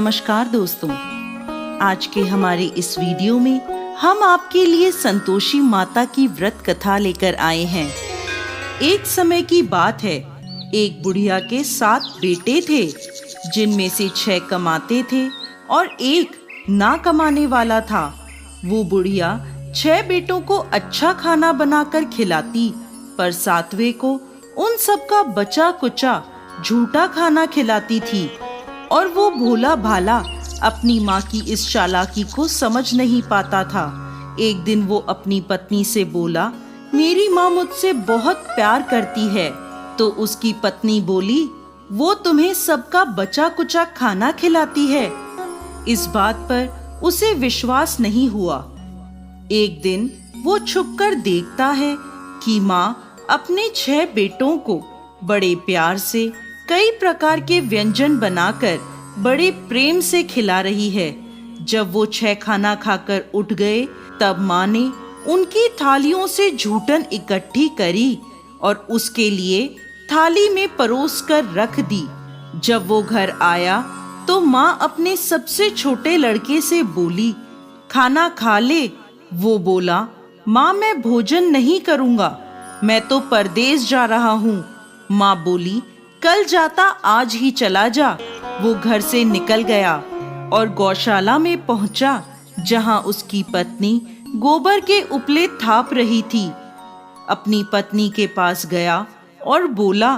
नमस्कार दोस्तों, आज के हमारे इस वीडियो में हम आपके लिए संतोषी माता की व्रत कथा लेकर आए हैं। एक समय की बात है, एक बुढ़िया के 7 बेटे थे, जिनमें से 6 कमाते थे और एक ना कमाने वाला था। वो बुढ़िया 6 बेटों को अच्छा खाना बनाकर खिलाती, पर 7वें को उन सब का बचा कुचा झूठा खाना खिलाती थी। और वो भोला भाला अपनी माँ की इस चालाकी को समझ नहीं पाता था। एक दिन वो अपनी पत्नी से बोला, मेरी माँ मुझसे बहुत प्यार करती है। तो उसकी पत्नी बोली, वो तुम्हें सबका बचा कुचा खाना खिलाती है। इस बात पर उसे विश्वास नहीं हुआ। एक दिन वो छुपकर देखता है कि माँ अपने 6 बेटों को बड़े प्यार से कई प्रकार के व्यंजन बनाकर बड़े प्रेम से खिला रही है। जब वो 6 खाना खाकर उठ गए, तब माँ ने उनकी थालियों से झूठन इकट्ठी करी और उसके लिए थाली में परोस कर रख दी। जब वो घर आया तो माँ अपने सबसे छोटे लड़के से बोली, खाना खा ले। वो बोला, माँ मैं भोजन नहीं करूँगा, मैं तो परदेश जा रहा हूँ। माँ बोली, कल जाता आज ही चला जा। वो घर से निकल गया और गौशाला में पहुंचा, जहां उसकी पत्नी गोबर के उपले थाप रही थी। अपनी पत्नी के पास गया और बोला,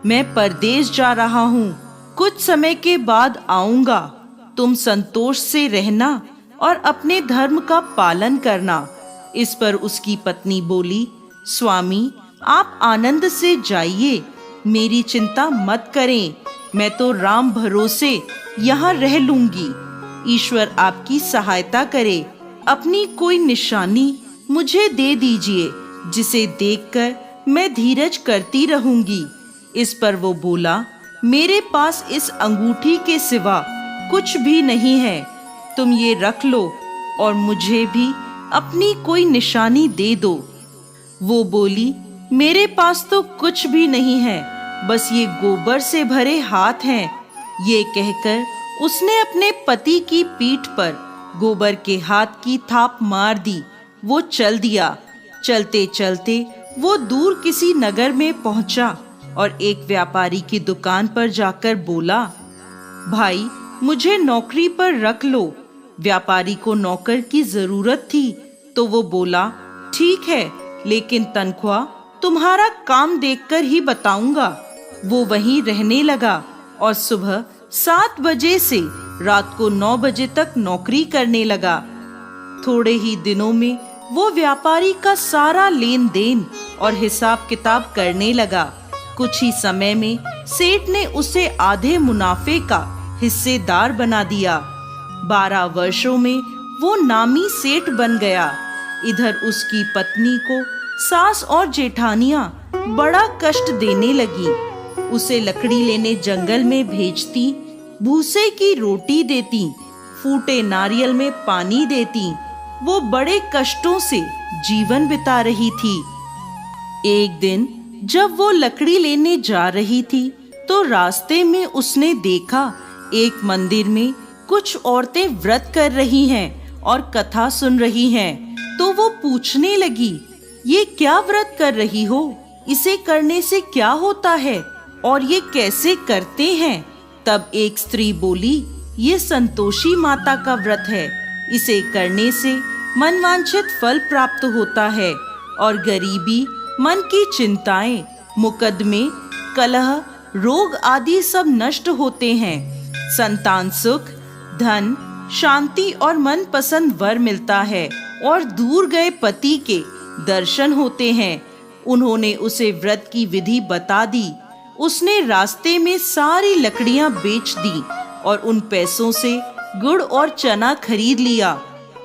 मैं परदेश जा रहा हूँ, कुछ समय के बाद आऊंगा। तुम संतोष से रहना और अपने धर्म का पालन करना। इस पर उसकी पत्नी बोली, स्वामी आप आनंद से जाइए, मेरी चिंता मत करें, मैं तो राम भरोसे यहाँ रह लूंगी। ईश्वर आपकी सहायता करे। अपनी कोई निशानी मुझे दे दीजिए, जिसे देखकर मैं धीरज करती रहूंगी। इस पर वो बोला, मेरे पास इस अंगूठी के सिवा कुछ भी नहीं है, तुम ये रख लो और मुझे भी अपनी कोई निशानी दे दो। वो बोली, मेरे पास तो कुछ भी नहीं है, बस ये गोबर से भरे हाथ हैं। ये कहकर उसने अपने पति की पीठ पर गोबर के हाथ की थाप मार दी। वो चल दिया। चलते चलते वो दूर किसी नगर में पहुंचा और एक व्यापारी की दुकान पर जाकर बोला, भाई मुझे नौकरी पर रख लो। व्यापारी को नौकर की जरूरत थी, तो वो बोला, ठीक है, लेकिन तनख्वाह तुम्हारा काम देखकर ही बताऊंगा। वो वहीं रहने लगा और सुबह 7 बजे से रात को 9 बजे तक नौकरी करने लगा। थोड़े ही दिनों में वो व्यापारी का सारा लेन देन और हिसाब किताब करने लगा। कुछ ही समय में सेठ ने उसे आधे मुनाफे का हिस्सेदार बना दिया। 12 वर्षों में वो नामी सेठ बन गया। इधर उसकी पत्नी को सास और जेठानियां बड़ा कष्ट देने लगी। उसे लकड़ी लेने जंगल में भेजती, भूसे की रोटी देती, फूटे नारियल में पानी देती। वो बड़े कष्टों से जीवन बिता रही थी। एक दिन जब वो लकड़ी लेने जा रही थी, तो रास्ते में उसने देखा एक मंदिर में कुछ औरतें व्रत कर रही हैं और कथा सुन रही हैं। तो वो पूछने लगी, ये क्या व्रत कर रही हो? इसे करने से क्या होता है और ये कैसे करते हैं? तब एक स्त्री बोली, ये संतोषी माता का व्रत है। इसे करने से मनवांछित फल प्राप्त होता है और गरीबी, मन की चिंताएं, मुकदमे, कलह, रोग आदि सब नष्ट होते हैं। संतान सुख, धन, शांति और मनपसंद वर मिलता है और दूर गए पति के दर्शन होते हैं। उन्होंने उसे व्रत की विधि बता दी। उसने रास्ते में सारी लकड़ियां बेच दी और उन पैसों से गुड़ और चना खरीद लिया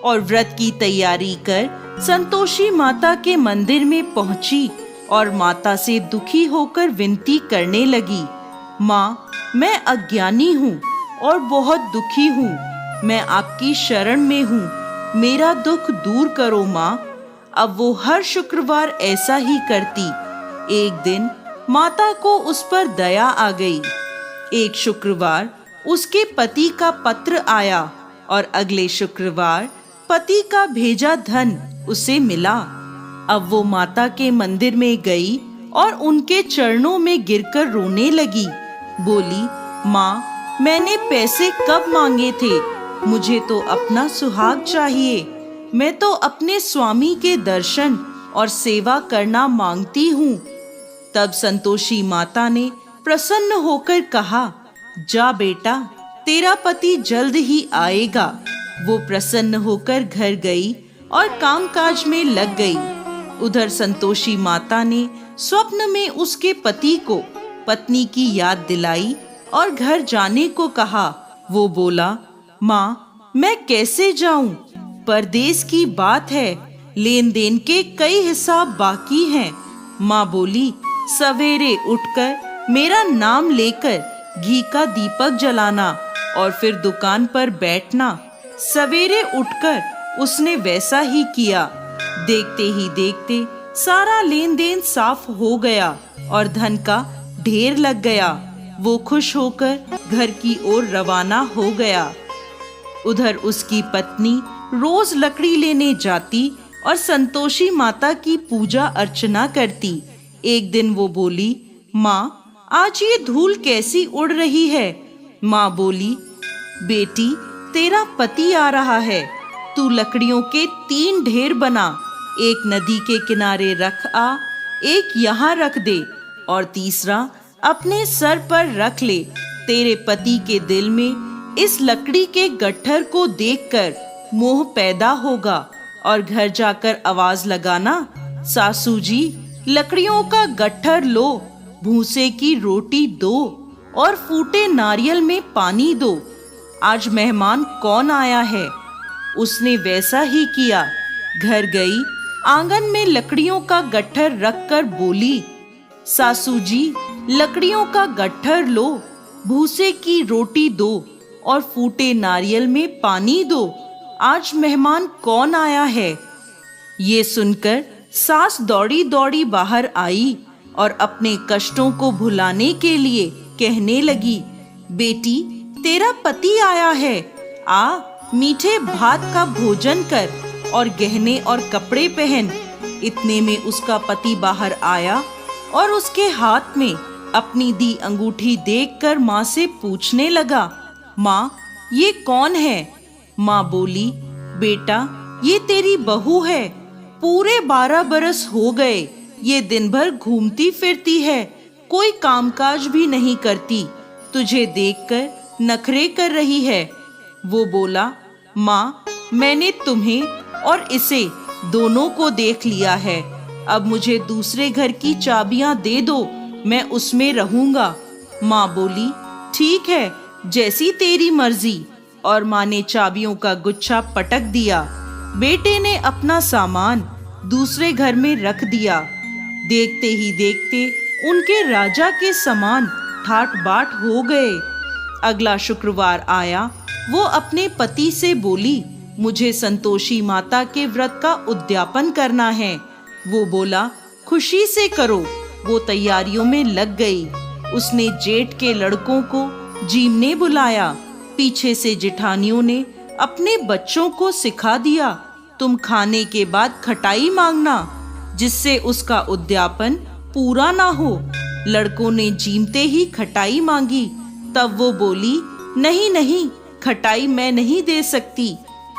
और व्रत की तैयारी कर संतोषी माता के मंदिर में पहुंची और माता से दुखी होकर विनती करने लगी, माँ मैं अज्ञानी हूँ और बहुत दुखी हूँ, मैं आपकी शरण में हूँ, मेरा दुख दूर करो माँ। अब वो हर शुक्रवार ऐसा ही करती। एक दिन माता को उस पर दया आ गई। एक शुक्रवार उसके पति का पत्र आया और अगले शुक्रवार पति का भेजा धन उसे मिला। अब वो माता के मंदिर में गई और उनके चरणों में गिरकर रोने लगी। बोली, माँ, मैंने पैसे कब मांगे थे? मुझे तो अपना सुहाग चाहिए। मैं तो अपने स्वामी के दर्शन और सेवा करना मांगती हूँ। तब संतोषी माता ने प्रसन्न होकर कहा, जा बेटा, तेरा पति जल्द ही आएगा। वो प्रसन्न होकर घर गई और कामकाज में लग गई। उधर संतोषी माता ने स्वप्न में उसके पति को पत्नी की याद दिलाई और घर जाने को कहा। वो बोला, माँ, मैं कैसे जाऊं? परदेश की बात है, लेन देन के कई हिसाब बाकी हैं। माँ बोली, सवेरे उठकर मेरा नाम लेकर घी का दीपक जलाना और फिर दुकान पर बैठना। सवेरे उठकर उसने वैसा ही किया। देखते ही देखते सारा लेन देन साफ हो गया और धन का ढेर लग गया। वो खुश होकर घर की ओर रवाना हो गया। उधर उसकी पत्नी रोज लकड़ी लेने जाती और संतोषी माता की पूजा अर्चना करती। एक दिन वो बोली, माँ, आज ये धूल कैसी उड़ रही है? माँ बोली, बेटी, तेरा पति आ रहा है। तू लकड़ियों के 3 ढेर बना, एक नदी के किनारे रख आ, एक यहाँ रख दे और तीसरा अपने सर पर रख ले। तेरे पति के दिल में इस लकड़ी के गट्ठर को देखकर मोह पैदा होगा और घर जाकर आवाज लगाना, सासू जी, लकड़ियों का गट्ठर लो, भूसे की रोटी दो और फूटे नारियल में पानी दो। आज मेहमान कौन आया है? उसने वैसा ही किया। घर गई, आंगन में लकड़ियों का गट्ठर रखकर बोली, सासू जी, लकड़ियों का गट्ठर लो, भूसे की रोटी दो और फूटे नारियल में पानी दो। आज मेहमान कौन आया है? ये सुनकर सास दौड़ी दौड़ी बाहर आई और अपने कष्टों को भुलाने के लिए कहने लगी, बेटी, तेरा पति आया है। आ, मीठे भात का भोजन कर और गहने और कपड़े पहन। इतने में उसका पति बाहर आया और उसके हाथ में अपनी दी अंगूठी देखकर माँ से पूछने लगा, माँ, ये कौन है? माँ बोली, बेटा, ये तेरी बहू है। पूरे 12 बरस हो गए ये दिन भर घूमती फिरती है, कोई कामकाज भी नहीं करती। तुझे देखकर नखरे कर रही है। वो बोला, माँ, मैंने तुम्हें और इसे दोनों को देख लिया है। अब मुझे दूसरे घर की चाबियां दे दो, मैं उसमें रहूंगा। माँ बोली, ठीक है, जैसी तेरी मर्जी। और माँ ने चाबियों का गुच्छा पटक दिया। बेटे ने अपना सामान दूसरे घर में रख दिया। देखते ही देखते उनके राजा के समान ठाट बाट हो गए। अगला शुक्रवार आया। वो अपने पति से बोली, मुझे संतोषी माता के व्रत का उद्यापन करना है। वो बोला, खुशी से करो। वो तैयारियों में लग गई। उसने जेठ के लड़कों को जीमने बुलाया। पीछे से जिठानियों ने अपने बच्चों को सिखा दिया, तुम खाने के बाद खटाई मांगना, जिससे उसका उद्यापन पूरा ना हो। लड़कों ने जीमते ही खटाई मांगी। तब वो बोली, नहीं नहीं, खटाई मैं नहीं दे सकती,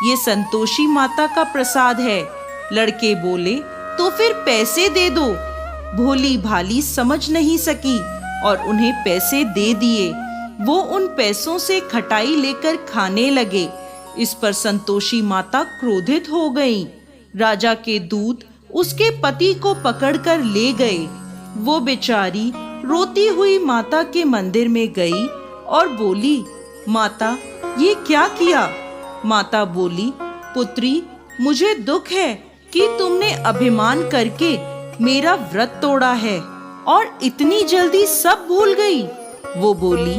ये संतोषी माता का प्रसाद है। लड़के बोले, तो फिर पैसे दे दो। भोली भाली समझ नहीं सकी और उन्हें पैसे दे दिए। वो उन पैसों से खटाई लेकर खाने लगे। इस पर संतोषी माता क्रोधित हो गईं। राजा के दूत उसके पति को पकड़कर ले गए। वो बेचारी रोती हुई माता के मंदिर में गई और बोली, माता, ये क्या किया? माता बोली, पुत्री, मुझे दुख है कि तुमने अभिमान करके मेरा व्रत तोड़ा है और इतनी जल्दी सब भूल गई। वो बोली,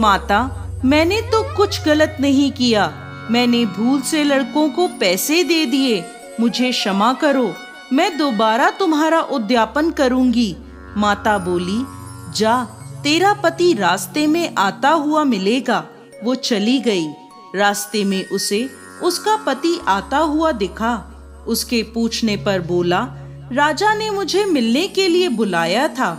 माता, मैंने तो कुछ गलत नहीं किया। मैंने भूल से लड़कों को पैसे दे दिए। मुझे क्षमा करो, मैं दोबारा तुम्हारा उद्यापन करूंगी। माता बोली, जा, तेरा पति रास्ते में आता हुआ मिलेगा। वो चली गई। रास्ते में उसे उसका पति आता हुआ दिखा। उसके पूछने पर बोला, राजा ने मुझे मिलने के लिए बुलाया था।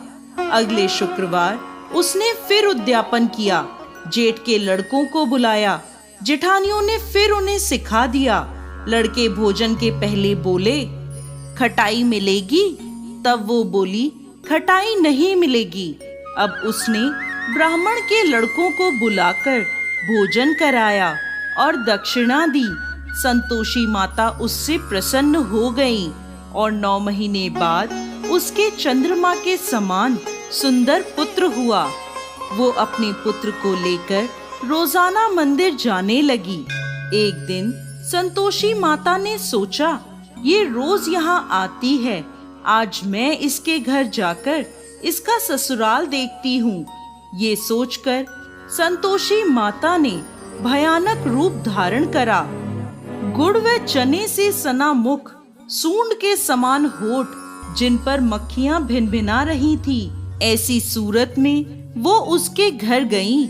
अगले शुक्रवार उसने फिर उद्यापन किया। जेठ के लड़कों को बुलाया। जेठानियों ने फिर उन्हें सिखा दिया। लड़के भोजन के पहले बोले, खटाई मिलेगी? तब वो बोली, खटाई नहीं मिलेगी। अब उसने ब्राह्मण के लड़कों को बुलाकर भोजन कराया और दक्षिणा दी। संतोषी माता उससे प्रसन्न हो गईं और 9 महीने बाद उसके चंद्रमा के समान सुंदर पुत्र हुआ। वो अपने पुत्र को लेकर रोजाना मंदिर जाने लगी। एक दिन संतोषी माता ने सोचा, ये रोज यहाँ आती है, आज मैं इसके घर जाकर इसका ससुराल देखती हूँ। ये सोचकर संतोषी माता ने भयानक रूप धारण करा। गुड़ व चने से सना मुख, सूंड के समान होठ, जिन पर मक्खियां भिनभिना रही थी, ऐसी सूरत में वो उसके घर गईं।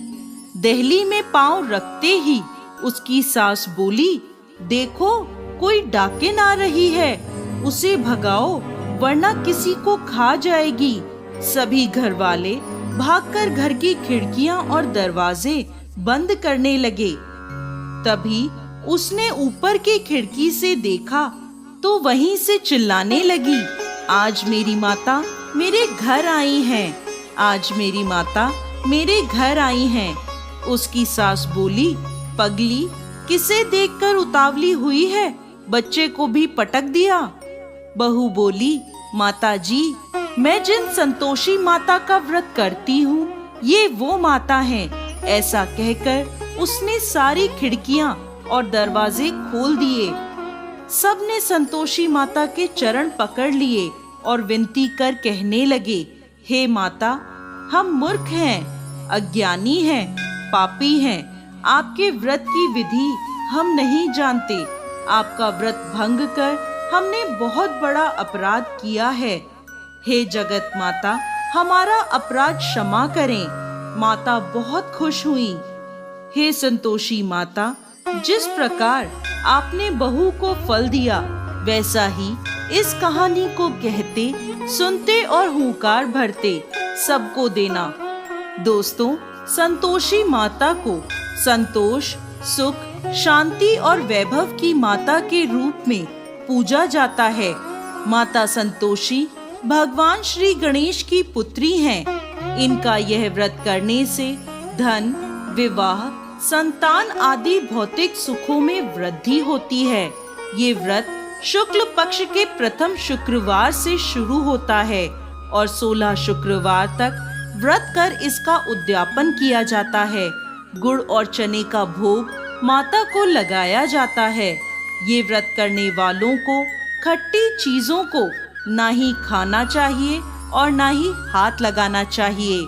दहली में पांव रखते ही उसकी सास बोली, देखो कोई डाकिन आ रही है, उसे भगाओ वरना किसी को खा जाएगी। सभी घर वाले भागकर घर की खिड़कियां और दरवाजे बंद करने लगे। तभी उसने ऊपर की खिड़की से देखा तो वहीं से चिल्लाने लगी, आज मेरी माता मेरे घर आई हैं, आज मेरी माता मेरे घर आई हैं। उसकी सास बोली, पगली, किसे देखकर उतावली हुई है, बच्चे को भी पटक दिया। बहू बोली, माता जी, मैं जिन संतोषी माता का व्रत करती हूँ, ये वो माता हैं। ऐसा कहकर उसने सारी खिड़कियां और दरवाजे खोल दिए। सबने संतोषी माता के चरण पकड़ लिए और विनती कर कहने लगे, हे माता, हम मूर्ख हैं, अज्ञानी हैं, पापी हैं। आपके व्रत की विधि हम नहीं जानते। आपका व्रत भंग कर हमने बहुत बड़ा अपराध किया है। हे जगत माता, हमारा अपराध क्षमा करें। माता बहुत खुश हुई। हे संतोषी माता, जिस प्रकार आपने बहू को फल दिया, वैसा ही इस कहानी को कहते, सुनते और हुंकार भरते सबको देना। दोस्तों, संतोषी माता को संतोष, सुख, शांति और वैभव की माता के रूप में पूजा जाता है। माता संतोषी भगवान श्री गणेश की पुत्री हैं। इनका यह व्रत करने से धन, विवाह, संतान आदि भौतिक सुखों में वृद्धि होती है। ये व्रत शुक्ल पक्ष के प्रथम शुक्रवार से शुरू होता है और 16 शुक्रवार तक व्रत कर इसका उद्यापन किया जाता है। गुड़ और चने का भोग माता को लगाया जाता है। ये व्रत करने वालों को खट्टी चीजों को ना ही खाना चाहिए और ना ही हाथ लगाना चाहिए।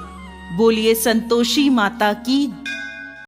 बोलिए संतोषी माता की